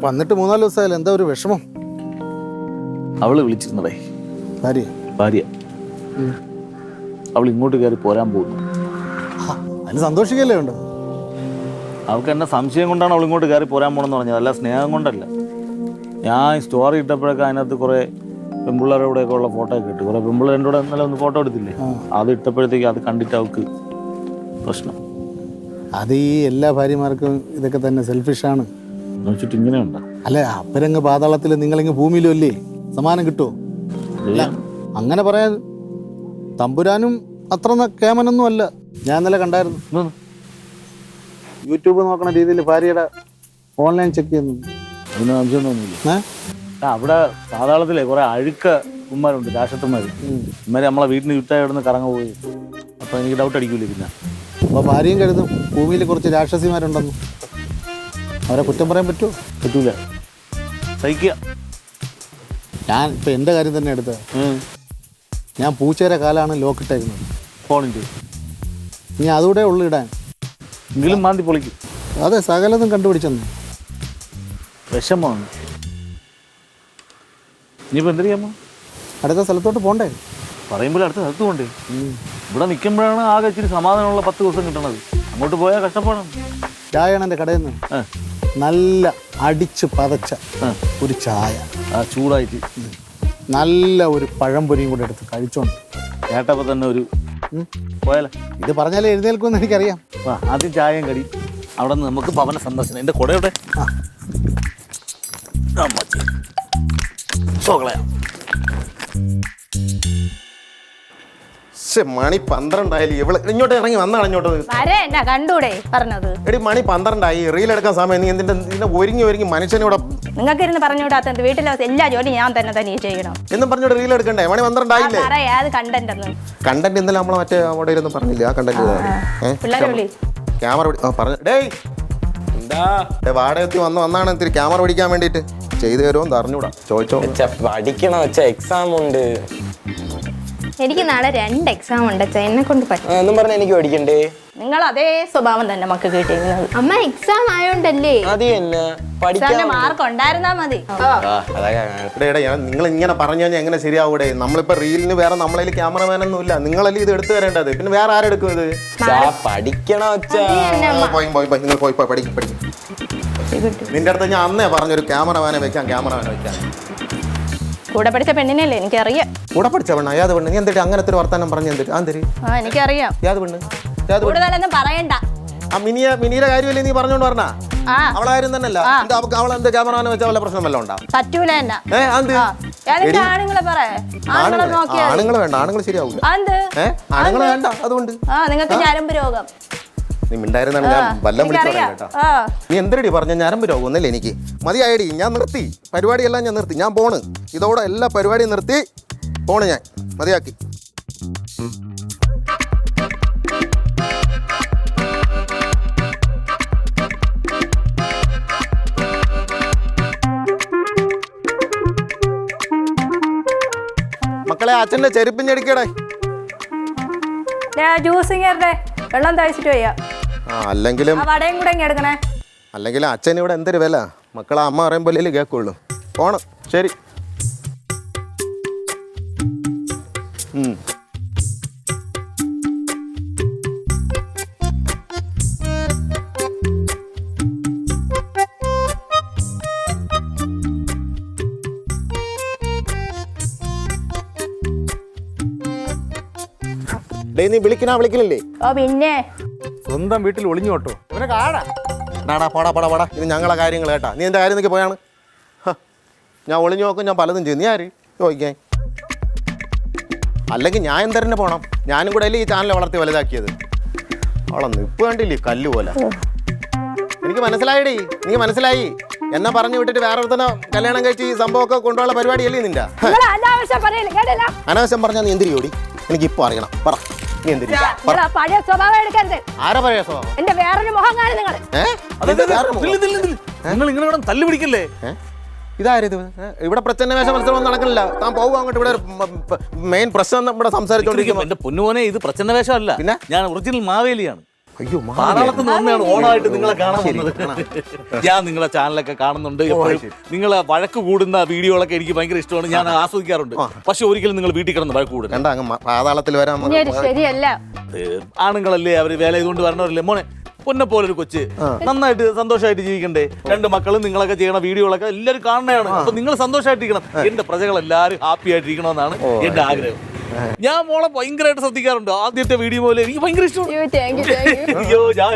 വന്നിട്ട് 3-4 ദിവസമായാലും എന്താ ഒരു വിഷമം? അവള് വിളിച്ചിരുന്നടേ. ഭാര്യ അവൾ ഇങ്ങോട്ട് കയറി പോരാൻ പോകുന്നു. അതിന് സന്തോഷിക്കല്ലേ ഉണ്ട്. അവൾക്ക് എന്നെ സംശയം കൊണ്ടാണ് അവൾ ഇങ്ങോട്ട് കയറി പോരാൻ പോകണമെന്ന് പറഞ്ഞത്, അല്ല സ്നേഹം കൊണ്ടല്ല. ഞാൻ സ്റ്റോറി ഇട്ടപ്പോഴൊക്കെ അതിനകത്ത് കുറേ പെൺപിള്ളേരുടെ കൂടെയൊക്കെ ഉള്ള ഫോട്ടോ ഒക്കെ ഇട്ട്, കുറേ പെൺപിള്ളേരുടെ കൂടെ ഇന്നലെ ഒന്ന് ഫോട്ടോ എടുത്തില്ലേ, അത് ഇട്ടപ്പോഴത്തേക്ക് അത് കണ്ടിട്ട് അവൾക്ക് പ്രശ്നം. അത് ഈ എല്ലാ ഭാര്യമാർക്കും ഇതൊക്കെ തന്നെ സെൽഫിഷാണ്. വെച്ചിട്ട് ഇങ്ങനെയുണ്ടോ? അല്ല, അപ്പരങ്ങ് പാതാളത്തിൽ നിങ്ങളിങ്ങ് ഭൂമിയിലും അല്ലേ, സമാനം കിട്ടുമോ? അല്ല അങ്ങനെ പറയാൻ തമ്പുരാനും അത്ര കേമനൊന്നും അല്ല. ഞാൻ ഇന്നലെ കണ്ടായിരുന്നു, യൂട്യൂബ് നോക്കണ രീതിയിൽ ഭാര്യയുടെ ഓൺലൈൻ ചെക്ക് ചെയ്യുന്നു. അതിന് സംശയമൊന്നുമില്ല. അവിടെ പാതാളത്തിലെ കുറെ അഴുക്ക ഉമ്മാരുണ്ട്, രാക്ഷസന്മാർ. ഇമാര് നമ്മളെ വീട്ടിന് ചുറ്റായി ഇവിടുന്ന് കറങ്ങ പോയി. അപ്പൊ എനിക്ക് ഡൗട്ട് അടിക്കൂലേ പിന്നെ? അപ്പോൾ ഭാര്യയും കരുതും ഭൂമിയിൽ കുറച്ച് രാക്ഷസിമാരുണ്ടെന്ന്. അവരെ കുറ്റം പറയാൻ പറ്റുമോ? പറ്റൂല, സഹിക്കുക. ഞാൻ ഇപ്പം എൻ്റെ കാര്യം തന്നെ എടുത്തത്. ഞാൻ പൂച്ചേരെ കാലാണ് ലോക്കിട്ടേക്കുന്നത് ഫോണിൻ്റെ. ഇനി അതുകൂടെ ഉള്ളു ഇടാൻ. എങ്കിലും മാന്തി പൊളിക്കും. അതെ, സകലതും കണ്ടുപിടിച്ചെന്ന്. വിഷമമാണ്. ഇനിയിപ്പോൾ എന്ത് ചെയ്യാമോ? അടുത്ത സ്ഥലത്തോട്ട് പോകണ്ടേ? പറയുമ്പോൾ അടുത്ത സ്ഥലത്ത് പോകണ്ടേ? ഇവിടെ നിൽക്കുമ്പോഴാണ് ആകെ ഇച്ചിരി സമാധാനമുള്ള 10 ദിവസം കിട്ടണത്. അങ്ങോട്ട് പോയാൽ കഷ്ടപ്പാടാണ്. ചായയാണ് എൻ്റെ കടയിൽ നിന്ന് നല്ല അടിച്ച് പതച്ച ഒരു ചായ, ചൂടായിട്ട് നല്ല ഒരു പഴംപൊരിയും കൂടെ എടുത്ത് കഴിച്ചോണ്ട് കേട്ടപ്പോൾ തന്നെ ഒരു പോയാലോ. ഇത് പറഞ്ഞാലേ എഴുന്നേൽക്കുമെന്ന് എനിക്കറിയാം. ആദ്യം ചായയും കടി, അവിടെ നിന്ന് നമുക്ക് ഭവന സന്ദർശനം. എൻ്റെ കുടയുടെ മണി 12 ഇവള് ഇങ്ങോട്ട് ഇറങ്ങി വന്നാണ് ഇങ്ങോട്ട്. കണ്ടൂടെ പറഞ്ഞത്? എടി മണി 12 റീലെടുക്കാൻ സമയം. നീ എന്തിന്റെ ഒരുങ്ങി മനുഷ്യനോടെ നിങ്ങൾക്ക് ഇരുന്ന് പറഞ്ഞുകൂടാത്ത വീട്ടിലെ എല്ലാ ജോലി ഞാൻ തന്നെ ചെയ്യണം എന്നും പറഞ്ഞോട്ട് റീൽ എടുക്കണ്ടേ? മണി 12 കണ്ടന്റ് ഇന്നലെ നമ്മളെ മറ്റേ അവിടെ ഇരുന്ന് പറഞ്ഞില്ലേ ആ കണ്ടന്റ്? ക്യാമറ പറഞ്ഞു ഡേയ് എന്താ വാടകത്തി വന്നാണ് ഇത്തിരി ക്യാമറ പിടിക്കാൻ വേണ്ടിട്ട് ചെയ്തു തരുമോ അറിഞ്ഞൂടാ, ചോദിച്ചോ. പഠിക്കണം എക്സാം ഉണ്ട്. എനിക്ക് നാളെ 2 എക്സാം ഉണ്ട്. എന്നെ കൊണ്ട് പറ്റും എന്നും പറഞ്ഞ എനിക്ക് പഠിക്കണ്ടേ? നിങ്ങൾ അതേ സ്വഭാവം തന്നെ മക്കൾ കിട്ടിയിരുന്നത്. അമ്മ എക്സാം ആയോണ്ടല്ലേ? അത് തന്നെ മാർക്ക് ഉണ്ടായിരുന്നാ മതി. നിങ്ങൾ ഇങ്ങനെ പറഞ്ഞു കഴിഞ്ഞാൽ എങ്ങനെ ശരിയാവൂടെ? നമ്മളിപ്പോ റീലിന് വേറെ നമ്മളതിൽ ക്യാമറമാനൊന്നും ഇല്ല. നിങ്ങളല്ലേ ഇത് എടുത്തു തരേണ്ടത്, പിന്നെ വേറെ ആരെടുക്കും ഇത്? പഠിക്കണം. നിന്റെ അടുത്ത് ഞാൻ അന്നേ പറഞ്ഞൊരു ക്യാമറമാനെ വെക്കാം. കൂടെ പഠിച്ച പെണ്ണിനല്ലേ എനിക്കറിയാം. കൂടെ പഠിച്ച പെണ്ണ യാത് പെണ്ണ്? നീ എന്തിട്ട് അങ്ങനത്തെ ഒരു വർത്താനം പറഞ്ഞു? എനിക്കറിയാം. യാത് പെണ്ണ്? കൂടുതലൊന്നും പറയണ്ട. ആ മിനിയുടെ കാര്യമല്ലേ നീ പറഞ്ഞോണ്ട് പറഞ്ഞ? അവളാരും തന്നെയല്ല. അവളെന്ത് ക്യാമറമാനെ വെച്ചാൽ വല്ല പ്രശ്നം വല്ല ഉണ്ടാവും? പറ്റൂല. ആണുങ്ങൾ വേണ്ട, ആണുങ്ങൾ ശരിയാവൂല. ആണുങ്ങൾ വേണ്ട, അതുകൊണ്ട് നിങ്ങൾക്ക് ഞരമ്പ് രോഗം. നീ മിണ്ടായിരുന്നാണ് ഞാൻ വല്ലം വിളിച്ചു കേട്ടോ. നീ എന്തരടി പറഞ്ഞ ഞരമ്പ് രോഗം ഒന്നല്ലേ എനിക്ക്? മതിയായടി, ഞാൻ നിർത്തി പരിപാടിയെല്ലാം. ഞാൻ നിർത്തി, ഞാൻ പോണ്. ഇതോടെ എല്ലാ പരിപാടിയും നിർത്തി പോണ് ഞാൻ. മതിയാക്കി. മക്കളെ അച്ഛൻ്റെ ചെരുപ്പിഞ്ഞടിക്കടേ. വെള്ളം തഴിച്ചിട്ട് വയ്യ. അല്ലെങ്കിലും എടുക്കണേ. അച്ഛൻ ഇവിടെ എന്തൊരു വില. മക്കളെ അമ്മ പറയുമ്പോഴേ കേൾക്കുള്ളൂ. പോണം. ശരി. നീ വിളിക്കലില്ലേ? പിന്നെ സ്വന്തം വീട്ടിൽ ഒളിഞ്ഞു കേട്ടോ. ഇവനെ കാണാ പാടാ ഇത് ഞങ്ങളെ കാര്യങ്ങൾ കേട്ടാ. നീ എൻ്റെ കാര്യം നോക്കി പോയാണ്. ഞാൻ ഒളിഞ്ഞു നോക്കും, ഞാൻ പലതും ചെയ്യും. നീ ആര് ചോദിക്കാൻ? അല്ലെങ്കിൽ ഞാൻ എന്തരന്നെ പോണം? ഞാനും കൂടെ അല്ലേ ഈ ചാനൽ വളർത്തി വലുതാക്കിയത്. അവളെ നിപ്പ് കണ്ടില്ലേ, കല്ല് പോലെ. എനിക്ക് മനസ്സിലായിടേ, നീ മനസ്സിലായി. എന്നെ പറഞ്ഞു വിട്ടിട്ട് വേറെ ഒരുത്തനെ കല്യാണം കഴിച്ച് ഈ സംഭവമൊക്കെ കൊണ്ടുപോകാനുള്ള പരിപാടിയല്ലേ നിന്റെ? അനാവശ്യം പറഞ്ഞാൽ നീ എന്തിരി ഓടി? എനിക്ക് ഇപ്പൊ അറിയണം. പറ, നീ എന്തിരി? പഴയ സ്വഭാവം എടുക്കരുത്. ആരാ പഴയ സ്വഭാവം? എന്റെ വേറൊരു മുഖം കാണും നിങ്ങൾ. നിങ്ങൾ ഇങ്ങനെ തല്ലു പിടിക്കല്ലേ? ഇതായത് ഇവിടെ പ്രച്ഛന്ന വേഷ മത്സരം നടക്കണില്ല. താൻ പോകുക അങ്ങോട്ട്. ഇവിടെ മെയിൻ പ്രശ്നം ഇവിടെ സംസാരിച്ചോണ്ടിരിക്കും. എന്റെ പൊന്നുമോനെ, ഇത് പ്രച്ഛന്ന വേഷമല്ല. പിന്നെ ഞാൻ ഒറിജിനൽ മാവേലിയാണ്. അയ്യോ പാതാളത്ത് നിന്ന് വന്നെയാണ് ഓണമായിട്ട് നിങ്ങളെ കാണാൻ വന്നത്. ഞാൻ നിങ്ങളെ ചാനലൊക്കെ കാണുന്നുണ്ട്. എപ്പോഴും നിങ്ങളെ വഴക്ക് കൂടുന്ന വീഡിയോകളൊക്കെ എനിക്ക് ഭയങ്കര ഇഷ്ടമാണ്, ഞാൻ ആസ്വദിക്കാറുണ്ട്. പക്ഷെ ഒരിക്കലും നിങ്ങൾ വീട്ടിൽ കിടന്ന് വഴക്ക് കൂടും. എന്താ അങ്ങ് പാതാളത്തിൽ വരാൻ ഇനി ഒരു ശരിയല്ല. ആണുങ്ങളല്ലേ, അവര് വേല ചെയ്തുകൊണ്ട് വരണവരല്ലേ. മോനെ പൊന്നെ പോലൊരു കൊച്ച് നന്നായിട്ട് സന്തോഷമായിട്ട് ജീവിക്കണ്ടേ. 2 മക്കളും നിങ്ങളൊക്കെ ചെയ്യണ വീഡിയോകളൊക്കെ എല്ലാവരും കാണണതാണ്. അപ്പൊ നിങ്ങൾ സന്തോഷമായിട്ടിരിക്കണം. എന്റെ പ്രജകൾ എല്ലാവരും ഹാപ്പി ആയിട്ടിരിക്കണമെന്നാണ് എന്റെ ആഗ്രഹം. ഞാൻ മോളെ ഭയങ്കരമായിട്ട് ശ്രദ്ധിക്കാറുണ്ട്. ആദ്യത്തെ വീഡിയോ പോലെ എനിക്ക് ഭയങ്കര ഇഷ്ടമാണ്. അയ്യോ, താങ്ക് യു, താങ്ക് യു. അയ്യോ, ഞാൻ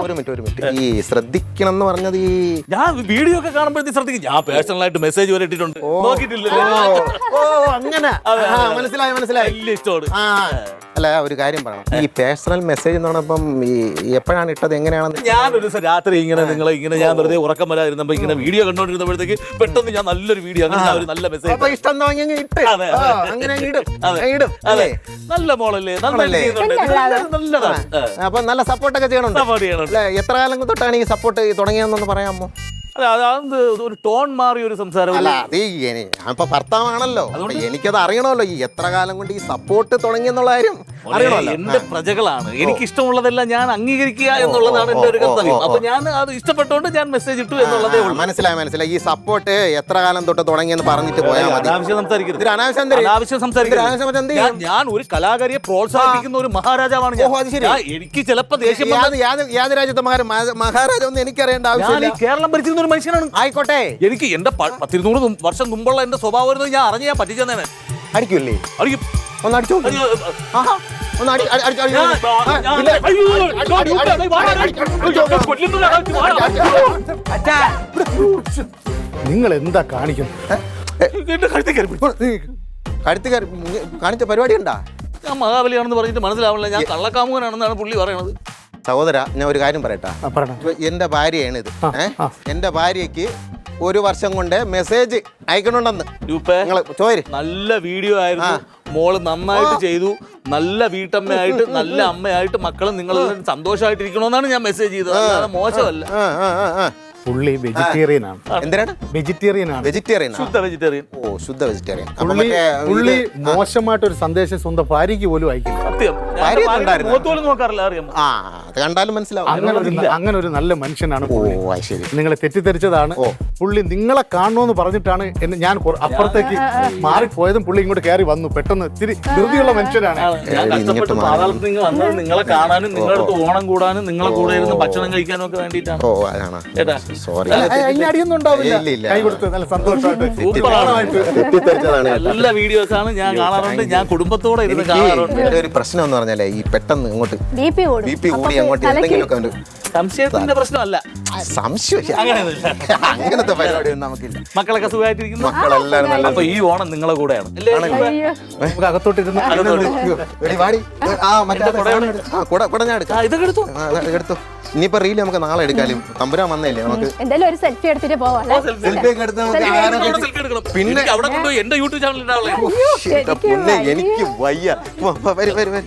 ഒരു മിനിറ്റ് ഈ ശ്രദ്ധിക്കണം എന്ന് പറഞ്ഞത് ഈ ഞാൻ വീഡിയോ ഒക്കെ കാണുമ്പോഴത്തേക്ക് ശ്രദ്ധിക്കും. ഞാൻ പേഴ്സണലായിട്ട് മെസ്സേജ് വരെ ഇട്ടിട്ടുണ്ട്, നോക്കിയിട്ടില്ലല്ലോ. അങ്ങനെ മനസ്സിലായി വലിയ ഇഷ്ടമാണ്. അല്ല ഒരു കാര്യം പറയണം, ഈ പേഴ്സണൽ മെസ്സേജ് എന്ന് പറഞ്ഞപ്പം ഈ എപ്പോഴാണ് ഇട്ടത്, എങ്ങനെയാണെന്ന്? ഞാനൊരു ദിവസം രാത്രി ഇങ്ങനെ ഞാൻ വെറുതെ ഉറക്കം വരാതിരുന്നപ്പോ ഇങ്ങനെ വീഡിയോ കണ്ടോണ്ടിരുന്നപ്പോഴത്തേക്ക് പെട്ടെന്ന് ഞാൻ നല്ലൊരു വീഡിയോ, അങ്ങനെ ഒരു നല്ല മെസ്സേജ്. അപ്പൊ ഇഷ്ടം തോന്നി അങ്ങ് ഇട്ട്. അതെ, അങ്ങനെ അങ്ങ് ഇടും. അതെ, നല്ല മോളല്ലേ, നന്നായിട്ട് ചെയ്യുന്നുണ്ട്, നല്ലതാണ്. അപ്പൊ നല്ല സപ്പോർട്ടൊക്കെ ചെയ്യണുണ്ട്. സപ്പോർട്ട് ചെയ്യണം. അല്ലെ, എത്ര കാലം തൊട്ടാണ് ഈ സപ്പോർട്ട് തുടങ്ങിയെന്നൊന്ന് പറയാമോ? അല്ല, അത് ഒരു ടോൺ മാറിയ ഒരു സംസാരം. അല്ല അത് ഞാനിപ്പോ ഭർത്താവാണല്ലോ, അപ്പൊ എനിക്കത് അറിയണമല്ലോ, ഈ എത്ര കാലം കൊണ്ട് ഈ സപ്പോർട്ട് തുടങ്ങിയെന്നുള്ള കാര്യം അറിയണമല്ലോ. എന്റെ പ്രജകളാണ്, എനിക്ക് ഇഷ്ടമുള്ളതെല്ലാം ഞാൻ അംഗീകരിക്കുക എന്നുള്ളതാണ് എന്റെ ഒരു കർത്തവ്യം. അപ്പൊ ഞാൻ അത് ഇഷ്ടപ്പെട്ടുകൊണ്ട് ഞാൻ മെസ്സേജ് ഇട്ടു എന്നുള്ളതേ ഉള്ളൂ. മനസ്സിലായി. ഈ സപ്പോർട്ട് എത്ര കാലം തൊട്ട് തുടങ്ങിയെന്ന് പറഞ്ഞിട്ട് പോയാൽ മതി. അനാവശ്യം സംസാരിക്കരുത്. ഇതിന് അനാവശ്യം സംസാരിക്കരുത്. ഞാൻ ഒരു കലാകാരിയെ പ്രോത്സാഹിപ്പിക്കുന്ന ഒരു മഹാരാജാവാണ് ഞാൻ. എനിക്ക് ചിലപ്പോ ദേഷ്യം യാതൊരു രാജ്യത്തെ മഹാരാജ ഒന്നും എനിക്കറിയേണ്ട ആവശ്യമില്ല. കേരളം ഭരിച്ചിരുന്ന ഒരു മനുഷ്യനാണ്. ആയിക്കോട്ടെ, എനിക്ക് എന്റെ 100 വർഷം മുമ്പുള്ള എന്റെ സ്വഭാവം വരുന്നത് ഞാൻ അറിഞ്ഞ് ഞാൻ പറ്റിച്ചെന്നേ. അടിക്കൂല്ലേ? അറിയും. ഒന്ന് അടിച്ചോ, ഒന്ന് നിങ്ങൾ എന്താ കാണിക്കുന്നു? കഴുത്ത് കാണിച്ച പരിപാടി ഉണ്ടാ? ഞാൻ മഹാബലിയാണെന്ന് പറഞ്ഞിട്ട് മനസ്സിലാവണില്ല. ഞാൻ കള്ളക്കാമുകനാണെന്നാണ് പുള്ളി പറയണത്. സഹോദര, ഞാൻ ഒരു കാര്യം പറയട്ടാ. എന്റെ ഭാര്യയാണ് ഇത്. എന്റെ ഭാര്യക്ക് 1 വർഷം കൊണ്ട് മെസ്സേജ് അയക്കണുണ്ടെന്ന്. നല്ല വീഡിയോ ആയിരുന്നു, മോള് നന്നായിട്ട് ചെയ്തു, നല്ല വീട്ടമ്മയായിട്ട് നല്ല അമ്മയായിട്ട് മക്കളും നിങ്ങൾ സന്തോഷമായിട്ടിരിക്കണമെന്നാണ് ഞാൻ മെസ്സേജ് ചെയ്തത്. അല്ലാതെ മോശമല്ല. പുള്ളി വെജിറ്റേറിയൻ ആണ്. എന്തിനാണ് വെജിറ്റേറിയൻ ആണ്? വെജിറ്റേറിയൻ, ശുദ്ധ വെജിറ്റേറിയൻ. ഓ, ശുദ്ധ വെജിറ്റേറിയൻ. പുള്ളി മോശമായിട്ടൊരു സന്ദേശം സ്വന്തം ഭാര്യയ്ക്ക് പോലും അയക്കില്ല. സത്യം, മുഖത്തോലും നോക്കാറില്ല, അറിയാം. ആ, അത് കണ്ടാലും മനസ്സിലാവും. അങ്ങനെ ഒരു നല്ല മനുഷ്യനാണ്. ഓ, ശരി. നിങ്ങളെ തെറ്റിദ്ധരിച്ചതാണ്. പുള്ളി നിങ്ങളെ കാണണമെന്ന് പറഞ്ഞിട്ടാണ് ഞാൻ അപ്പുറത്തേക്ക് മാറിപ്പോയതും പുള്ളി ഇങ്ങോട്ട് കയറി വന്നു. പെട്ടെന്ന് ഇത്തിരി ധൃതിയുള്ള മനുഷ്യനാണ്. ഞാൻ കഷ്ടപ്പെട്ട് പാതാളത്തിൽ നിങ്ങൾ വന്നത് നിങ്ങളെ കാണാനും നിങ്ങളുടെ അടുത്ത് ഓണം കൂടാനും നിങ്ങളെ കൂടെ ഇരുന്ന് ഭക്ഷണം കഴിക്കാനും ഒക്കെ വേണ്ടിയിട്ടാണ്. ഓ, അതാണ്. കേട്ടാ, സോറി. അടിയൊന്നും ഉണ്ടാവില്ല. കൈ കൊടുത്ത് നല്ല സന്തോഷമായിട്ട് നല്ല വീഡിയോസ് ആണ് ഞാൻ കാണാറുണ്ട്. ഞാൻ കുടുംബത്തോടെ ഇരുന്ന് കാണാറുണ്ട്. ഒരു പ്രശ്നം എന്ന് പറഞ്ഞാലേ ഈ പെട്ടെന്ന് ഇങ്ങോട്ട് ബി പി കൂടി അങ്ങോട്ട് എന്തെങ്കിലുമൊക്കെ സംശയത്തിന്റെ പ്രശ്നമല്ല. സംശയം അങ്ങനത്തെ പരിപാടിയൊന്നും നമുക്കില്ല. മക്കളൊക്കെ സുഖമായിട്ടിരിക്കുന്നു. മക്കളെല്ലാരും നല്ല. അപ്പൊ ഈ ഓണം നിങ്ങളെ കൂടെയാണ്. നമുക്ക് അകത്തോട്ടിരുന്ന് ഇതൊക്കെ എടുത്തു. ഇനിയിപ്പോ റീല് നമുക്ക് നാളെ എടുക്കാലും. തമ്പുരാൻ വന്നല്ലേ, നമുക്ക് എന്തായാലും ഒരു സെൽഫി എടുത്തിട്ട് പോവാം. സെൽഫി ഒക്കെ എടുത്ത് നമുക്ക് പിന്നെ അവിടെ കൊണ്ടുപോയി എന്റെ യൂട്യൂബ് ചാനൽ ഉണ്ടാവുള്ളൂ. എനിക്ക് വയ്യ. വരും